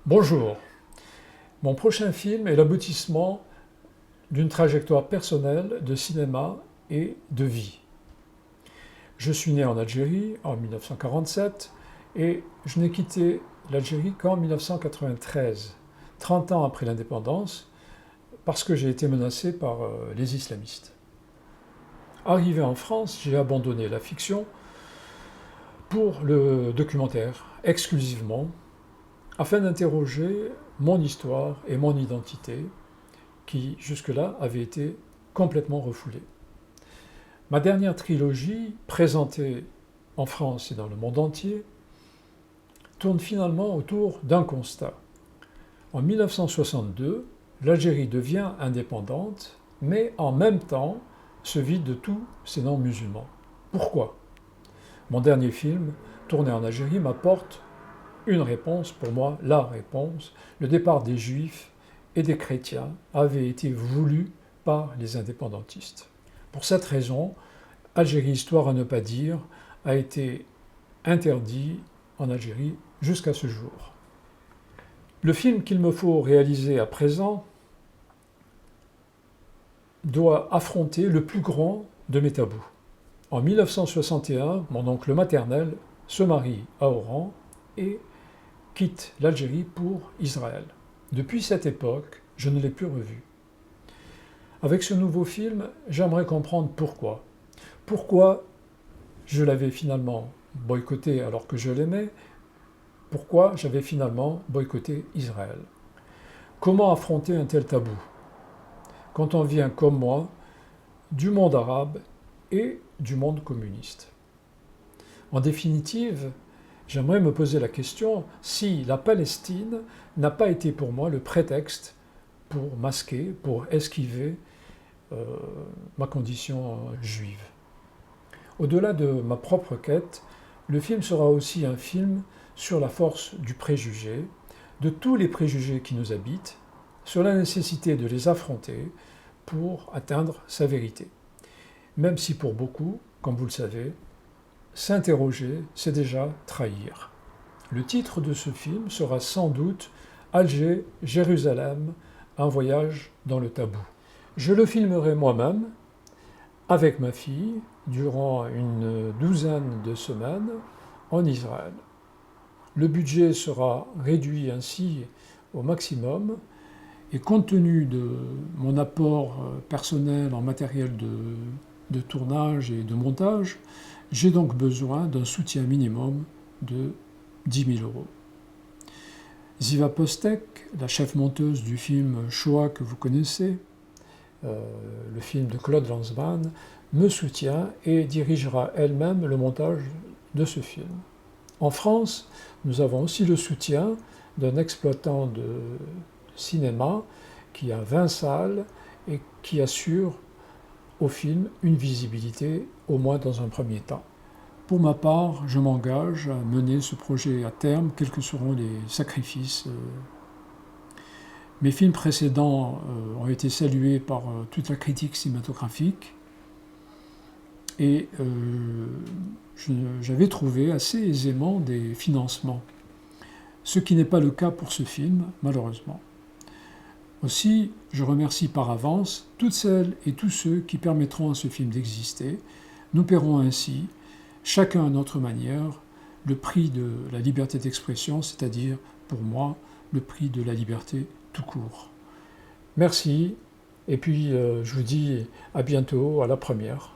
Bonjour, mon prochain film est l'aboutissement d'une trajectoire personnelle de cinéma et de vie. Je suis né en Algérie en 1947 et je n'ai quitté l'Algérie qu'en 1993, 30 ans après l'indépendance, parce que j'ai été menacé par les islamistes. Arrivé en France, j'ai abandonné la fiction pour le documentaire exclusivement, afin d'interroger mon histoire et mon identité, qui jusque-là avait été complètement refoulée. Ma dernière trilogie, présentée en France et dans le monde entier, tourne finalement autour d'un constat. En 1962, l'Algérie devient indépendante, mais en même temps se vide de tous ses non-musulmans. Pourquoi? Mon dernier film, tourné en Algérie, m'apporte une réponse, pour moi, la réponse. Le départ des Juifs et des chrétiens avait été voulu par les indépendantistes. Pour cette raison, Algérie, histoire à ne pas dire, a été interdit en Algérie jusqu'à ce jour. Le film qu'il me faut réaliser à présent doit affronter le plus grand de mes tabous. En 1961, mon oncle maternel se marie à Oran et quitte l'Algérie pour Israël. Depuis cette époque, je ne l'ai plus revu. Avec ce nouveau film, j'aimerais comprendre pourquoi. Pourquoi je l'avais finalement boycotté alors que je l'aimais. Pourquoi j'avais finalement boycotté Israël. Comment affronter un tel tabou quand on vient comme moi du monde arabe et du monde communiste. En définitive, j'aimerais me poser la question si la Palestine n'a pas été pour moi le prétexte pour masquer, pour esquiver ma condition juive. Au-delà de ma propre quête, le film sera aussi un film sur la force du préjugé, de tous les préjugés qui nous habitent, sur la nécessité de les affronter pour atteindre sa vérité. Même si pour beaucoup, comme vous le savez, s'interroger, c'est déjà trahir. Le titre de ce film sera sans doute Alger, Jérusalem, un voyage dans le tabou. Je le filmerai moi-même, avec ma fille, durant une douzaine de semaines, en Israël. Le budget sera réduit ainsi au maximum, et compte tenu de mon apport personnel en matériel de tournage et de montage, j'ai donc besoin d'un soutien minimum de 10 000 euros. Ziva Postek, la chef monteuse du film Shoah que vous connaissez, le film de Claude Lanzmann, me soutient et dirigera elle-même le montage de ce film. En France, nous avons aussi le soutien d'un exploitant de cinéma qui a 20 salles et qui assure au film une visibilité, au moins dans un premier temps. Pour ma part, je m'engage à mener ce projet à terme, quels que seront les sacrifices. Mes films précédents ont été salués par toute la critique cinématographique et j'avais trouvé assez aisément des financements, ce qui n'est pas le cas pour ce film, malheureusement. Aussi, je remercie par avance toutes celles et tous ceux qui permettront à ce film d'exister. Nous paierons ainsi, chacun à notre manière, le prix de la liberté d'expression, c'est-à-dire, pour moi, le prix de la liberté tout court. Merci, et puis je vous dis à bientôt, à la première.